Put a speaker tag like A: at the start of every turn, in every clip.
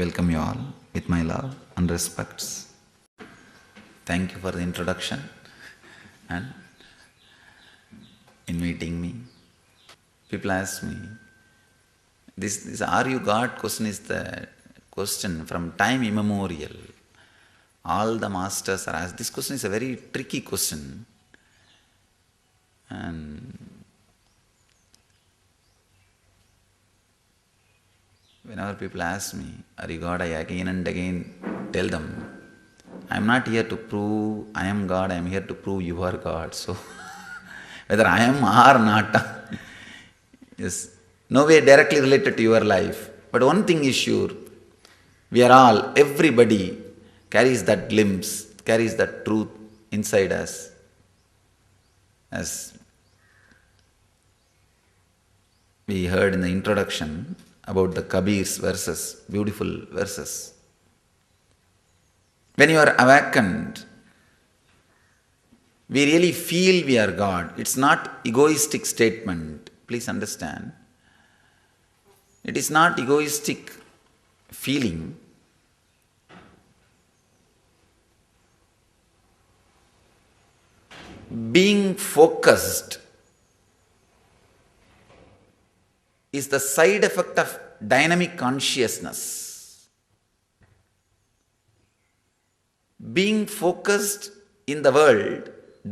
A: welcome you all with my love and respects. Thank you for the introduction and inviting me. People ask me, this "Are you God?" question is the question from time immemorial. All the masters are asked. This question is a very tricky question. And whenever people ask me, "Are you God?" I again and again tell them, I am not here to prove I am God, I am here to prove you are God. So, whether I am or not is no way directly related to your life. But one thing is sure, we are all, everybody carries that glimpse, carries that truth inside us. As we heard in the introduction about the Kabir's verses, beautiful verses. When you are awakened, we really feel we are God. It's not egoistic statement. Please understand. It is not egoistic feeling. Being focused is the side effect of dynamic consciousness. Being focused in the world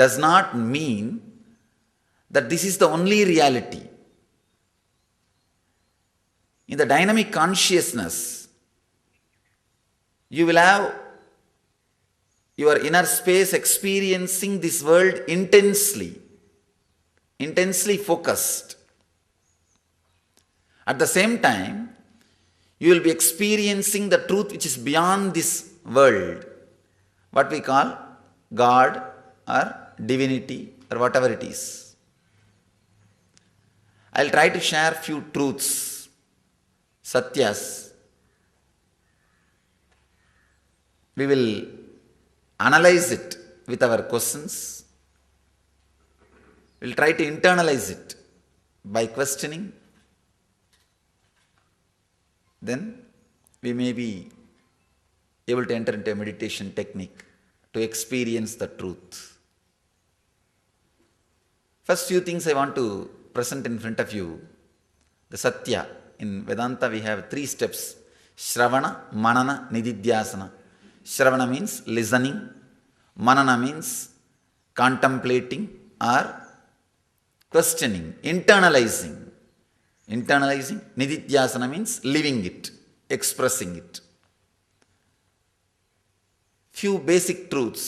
A: does not mean that this is the only reality. In the dynamic consciousness, you will have your inner space experiencing this world intensely focused. At the same time, you will be experiencing the truth which is beyond this world, what we call God or divinity or whatever it is. I'll try to share few truths, satyas. We will analyze it with our questions. We'll try to internalize it by questioning. Then we may be able to enter into a meditation technique to experience the truth. First few things I want to present in front of you. The Satya. In Vedanta we have 3 steps. Shravana, Manana, Nididhyasana. Shravana means listening. Manana means contemplating or questioning, internalizing. Nididhyasana means living it, expressing it. Few basic truths.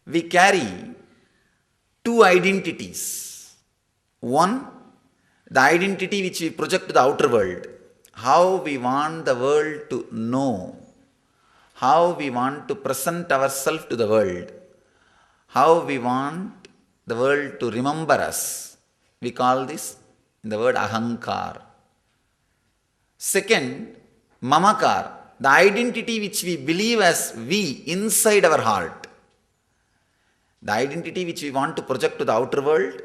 A: We carry 2 identities. One, the identity which we project to the outer world. How we want the world to know. How we want to present ourselves to the world. How we want the world to remember us. We call this in the word ahankar. Second, mamakar, the identity which we believe as we inside our heart. The identity which we want to project to the outer world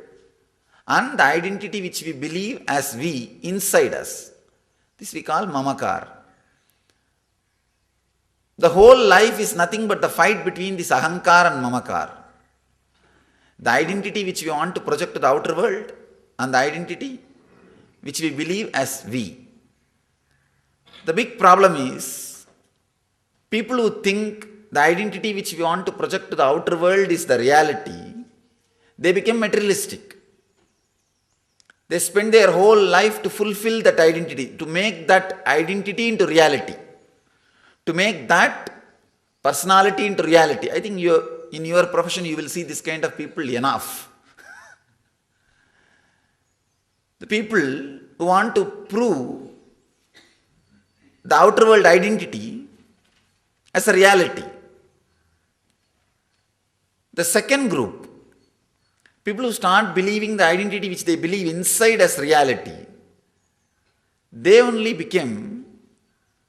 A: and the identity which we believe as we inside us. This we call mamakar. The whole life is nothing but the fight between this ahankar and mamakar. The identity which we want to project to the outer world and the identity which we believe as we. The big problem is, people who think the identity which we want to project to the outer world is the reality, they become materialistic. They spend their whole life to fulfill that identity, to make that identity into reality, to make that personality into reality. I think in your profession you will see this kind of people enough. The people who want to prove the outer world identity as a reality. The second group, people who start believing the identity which they believe inside as reality, they only became,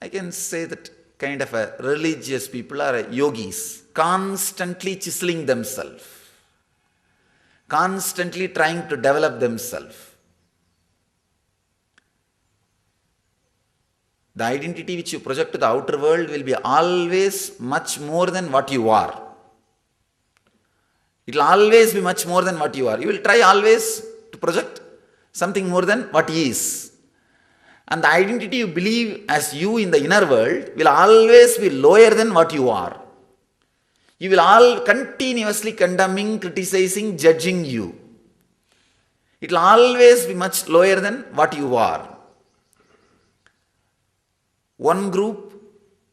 A: I can say that, kind of a religious people or yogis, constantly chiseling themselves, constantly trying to develop themselves. the identity which you project to the outer world will be always much more than what you are. It will always be much more than what you are. You will try always to project something more than what is. And the identity you believe as you in the inner world will always be lower than what you are. You will all continuously condemning, criticizing, judging you. It will always be much lower than what you are. One group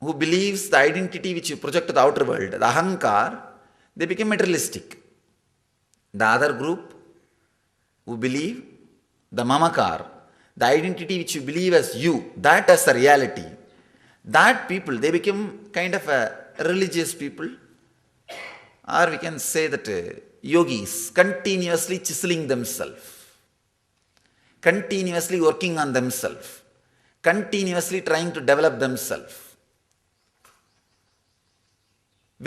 A: who believes the identity which you project to the outer world, the ahankar, they become materialistic. The other group who believe the mamakar, the identity which you believe as you, that as a reality, that people, they become kind of a religious people, or we can say that yogis, continuously chiseling themselves, continuously working on themselves, continuously trying to develop themselves.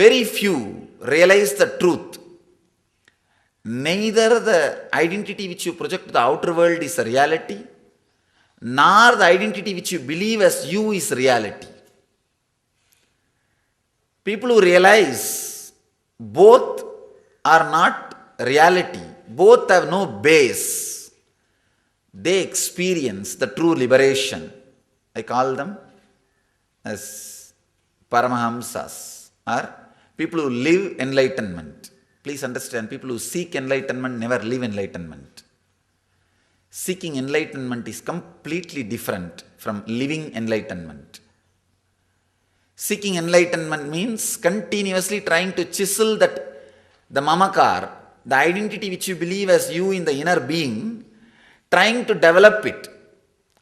A: Very few realize the truth. Neither the identity which you project to the outer world is a reality, nor the identity which you believe as you is reality. People who realize both are not reality, both have no base, they experience the true liberation. I call them as Paramahamsas, or people who live enlightenment. Please understand, people who seek enlightenment never live enlightenment. Seeking enlightenment is completely different from living enlightenment. Seeking enlightenment means continuously trying to chisel that the mamakar, the identity which you believe as you in the inner being, trying to develop it.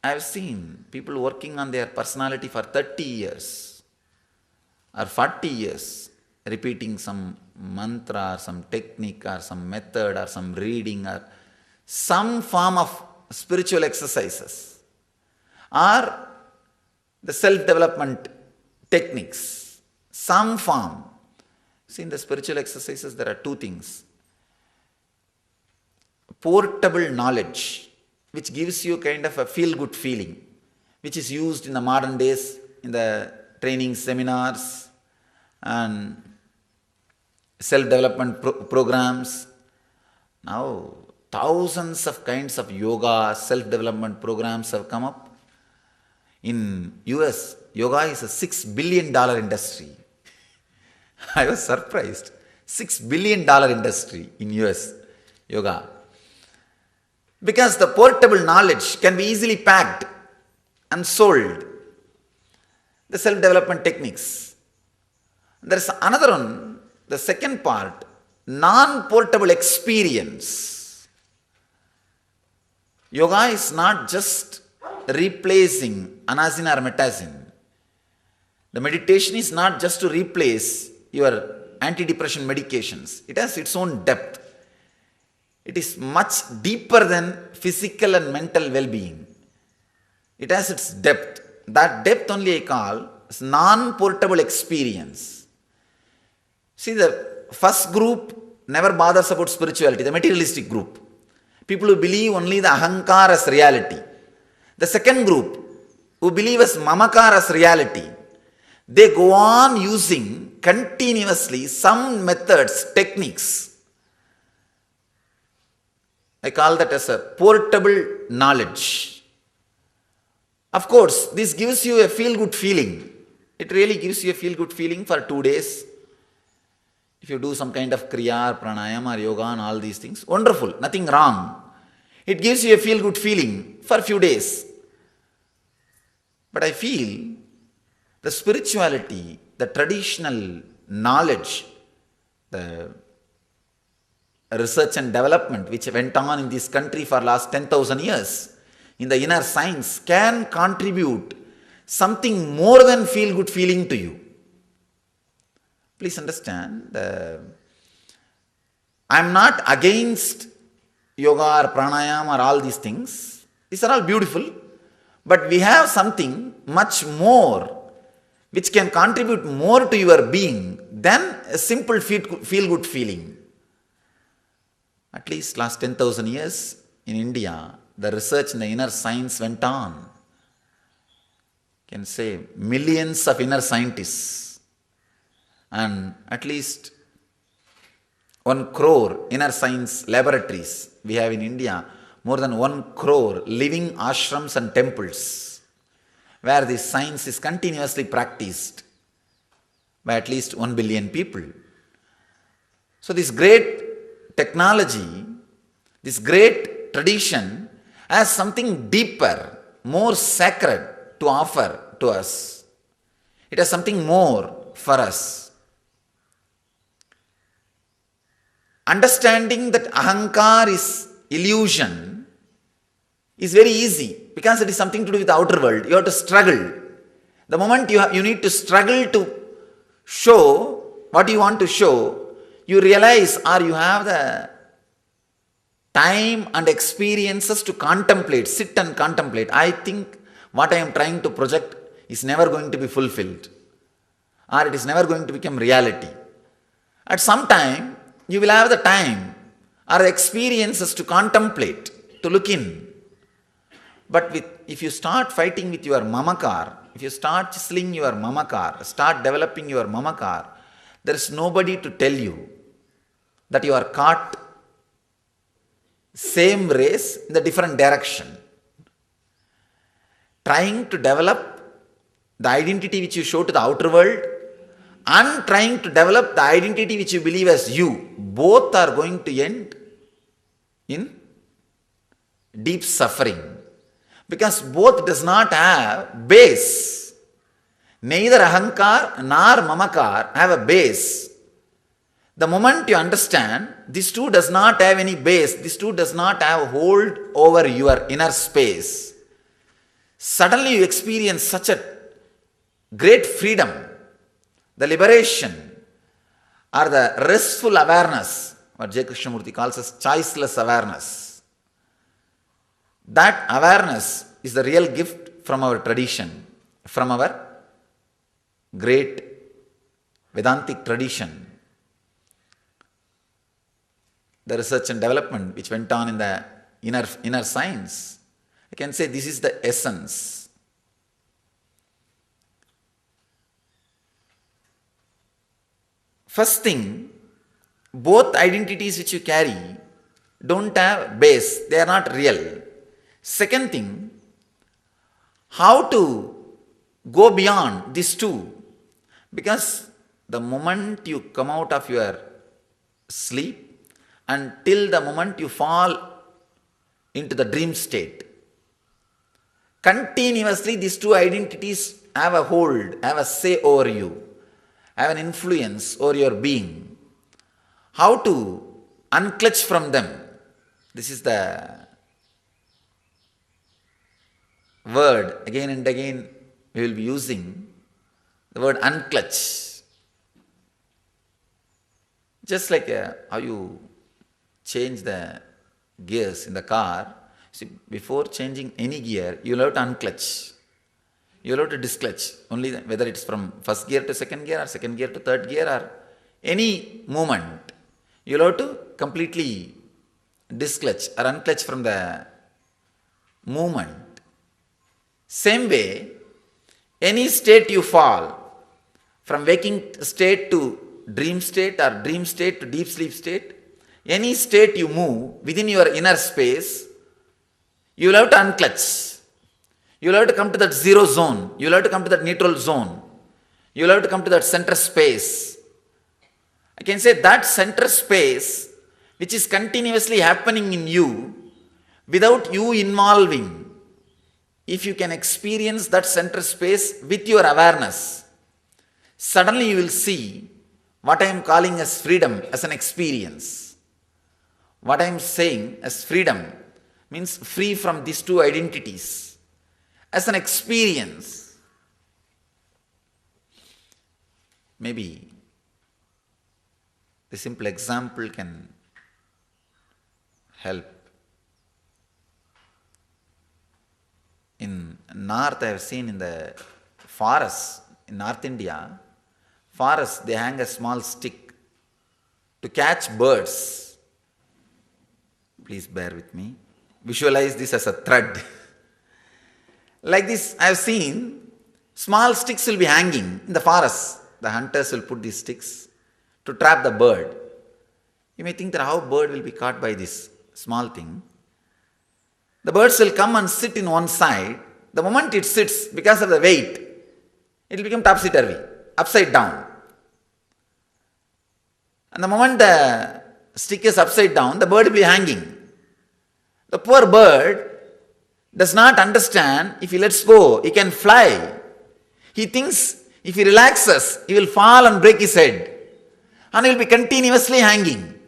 A: I have seen people working on their personality for 30 years or 40 years, repeating some mantra or some technique or some method or some reading or some form of spiritual exercises or the self-development techniques, some form. See, in the spiritual exercises there are two things. Portable knowledge, which gives you kind of a feel-good feeling, which is used in the modern days in the training seminars and self-development programs. Now, thousands of kinds of yoga, self-development programs have come up. In US, yoga is a $6 billion industry. I was surprised. $6 billion industry in US, yoga. Because the portable knowledge can be easily packed and sold. The self-development techniques. There is another one, the second part, non-portable experience. Yoga is not just replacing anasana or metasana. The meditation is not just to replace your antidepressant medications. It has its own depth. It is much deeper than physical and mental well-being. It has its depth. That depth only I call as non-portable experience. See, the first group never bothers about spirituality, the materialistic group. People who believe only the ahankar as reality. The second group, who believe as mamakar as reality, they go on using continuously some methods, techniques. I call that as a portable knowledge. Of course, this gives you a feel-good feeling. It really gives you a feel-good feeling for 2 days. If you do some kind of kriya, pranayama, or yoga and all these things, wonderful, nothing wrong. It gives you a feel-good feeling for a few days. But I feel the spirituality, the traditional knowledge, the research and development which went on in this country for last 10,000 years in the inner science can contribute something more than feel-good feeling to you. Please understand, I am not against yoga or pranayama or all these things. These are all beautiful. But we have something much more which can contribute more to your being than a simple feel-good feeling. At least last 10,000 years in India, the research in the inner science went on. can say millions of inner scientists and at least 1 crore inner science laboratories we have in India, more than 1 crore living ashrams and temples where this science is continuously practiced by at least 1 billion people. So this great technology, this great tradition has something deeper, more sacred to offer to us. It has something more for us. Understanding that ahankar is illusion is very easy because it is something to do with the outer world. You have to struggle. The moment you need to struggle to show what you want to show, you realize or you have the time and experiences to contemplate, sit and contemplate. I think what I am trying to project is never going to be fulfilled, or it is never going to become reality. At some time, you will have the time or the experiences to contemplate, to look in. But if you start fighting with your mamakar, if you start chiseling your mamakar, start developing your mamakar, there is nobody to tell you that you are caught same race in the different direction. Trying to develop the identity which you show to the outer world and trying to develop the identity which you believe as you, both are going to end in deep suffering. Because both does not have base. Neither ahankar nor mamakar have a base. The moment you understand, this two does not have any base, this two does not have hold over your inner space, suddenly you experience such a great freedom, the liberation or the restful awareness, what J. Krishnamurti calls as choiceless awareness. That awareness is the real gift from our tradition, from our great Vedantic tradition. The research and development which went on in the inner science, I can say this is the essence. First thing, both identities which you carry don't have base, they are not real. Second thing, how to go beyond these two? Because the moment you come out of your sleep until the moment you fall into the dream state, continuously these two identities have a hold, have a say over you, have an influence over your being. How to unclutch from them? This is the word again and again we will be using, the word unclutch. Just like how you change the gears in the car. See, before changing any gear, you will have to unclutch. You will have to disclutch. Only whether it's from first gear to second gear or second gear to third gear or any movement, you will have to completely disclutch or unclutch from the movement. Same way, any state you fall, from waking state to dream state or dream state to deep sleep state, any state you move within your inner space, you will have to unclutch. You will have to come to that zero zone. You will have to come to that neutral zone. You will have to come to that center space. I can say that center space which is continuously happening in you without you involving. If you can experience that center space with your awareness, suddenly you will see what I am calling as freedom as an experience. What I am saying as freedom means free from these two identities as an experience. Maybe the simple example can help. In north, I have seen in the forests, in North India, forests, they hang a small stick to catch birds. Please bear with me. Visualize this as a thread. Like this, I have seen Small sticks will be hanging in the forest. The hunters will put these sticks to trap the bird. You may think that how bird will be caught by this small thing. The birds will come and sit in one side. The moment it sits, because of the weight, it will become topsy-turvy, upside down. And the moment the stick is upside down, the bird will be hanging. The poor bird does not understand if he lets go, he can fly. He thinks if he relaxes, he will fall and break his head. And he will be continuously hanging.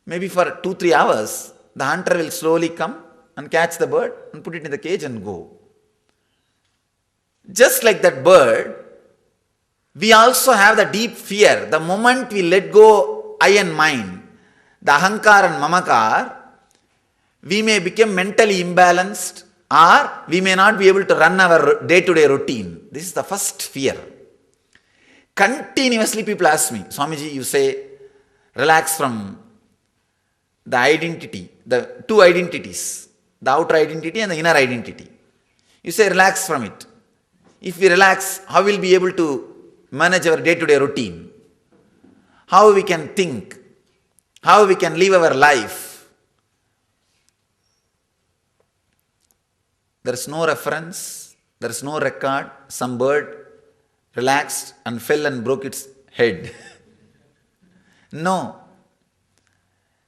A: Maybe for 2-3 hours, the hunter will slowly come and catch the bird and put it in the cage and go. Just like that bird, we also have the deep fear. The moment we let go I and mine, the ahankar and mamakar, we may become mentally imbalanced or we may not be able to run our day-to-day routine. This is the first fear. Continuously people ask me, Swamiji, you say, relax from the identity, the two identities, the outer identity and the inner identity. You say, relax from it. If we relax, how will we be able to manage our day-to-day routine? How we can think? How we can live our life? There is no reference, there is no record. Some bird relaxed and fell and broke its head. No.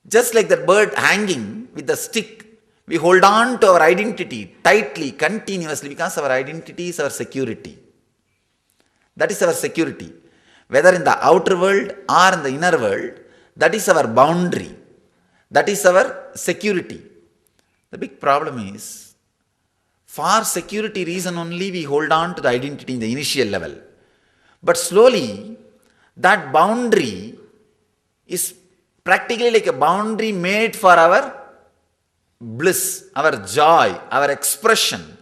A: Just like that bird hanging with the stick, we hold on to our identity tightly, continuously, because our identity is our security. That is our security. Whether in the outer world or in the inner world, that is our boundary. That is our security. The big problem is, for security reason only we hold on to the identity in the initial level. But slowly, that boundary is practically like a boundary made for our bliss, our joy, our expression,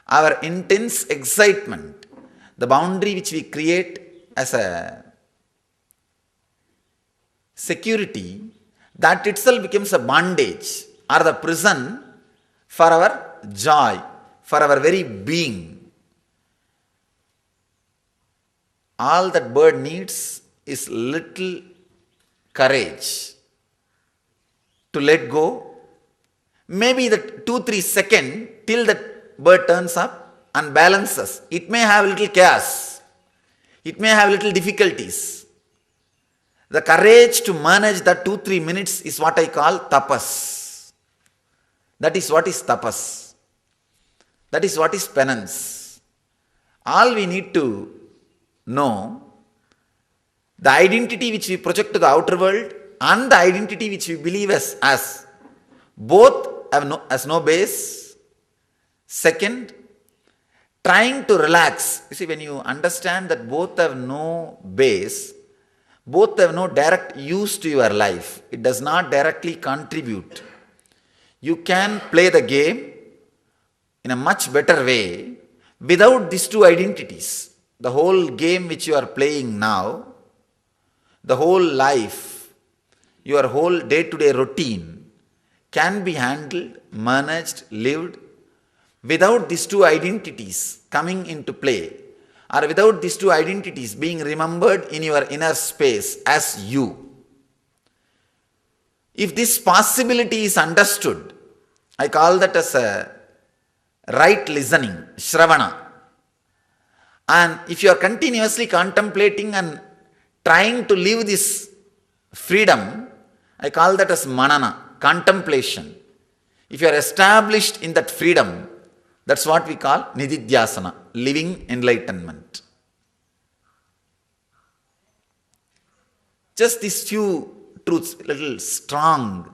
A: our intense excitement. The boundary which we create as a security, that itself becomes a bondage or the prison for our joy, for our very being. All that bird needs is little courage to let go. Maybe the 2-3 seconds till that bird turns up and balances. It may have little chaos. It may have little difficulties. The courage to manage that 2-3 minutes is what I call tapas. That is what is tapas. That is what is penance. All we need to know, the identity which we project to the outer world and the identity which we believe as both has no base. Second, trying to relax. You see, when you understand that both have no base, both have no direct use to your life, it does not directly contribute. You can play the game in a much better way without these two identities. The whole game which you are playing now, the whole life, your whole day-to-day routine can be handled, managed, lived without these two identities coming into play, or without these two identities being remembered in your inner space as you. If this possibility is understood, I call that as a right listening, Shravana. And if you are continuously contemplating and trying to live this freedom, I call that as manana, contemplation. If you are established in that freedom, that's what we call nididhyasana, living enlightenment. Just these few truths, little strong,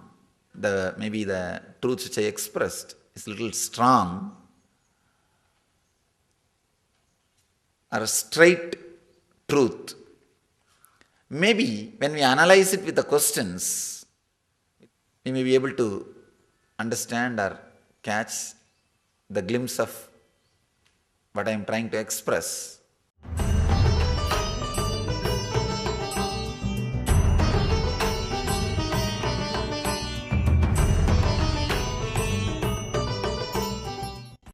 A: maybe the truths which I expressed is little strong, or a straight truth. Maybe when we analyze it with the questions, we may be able to understand or catch the glimpse of what I am trying to express.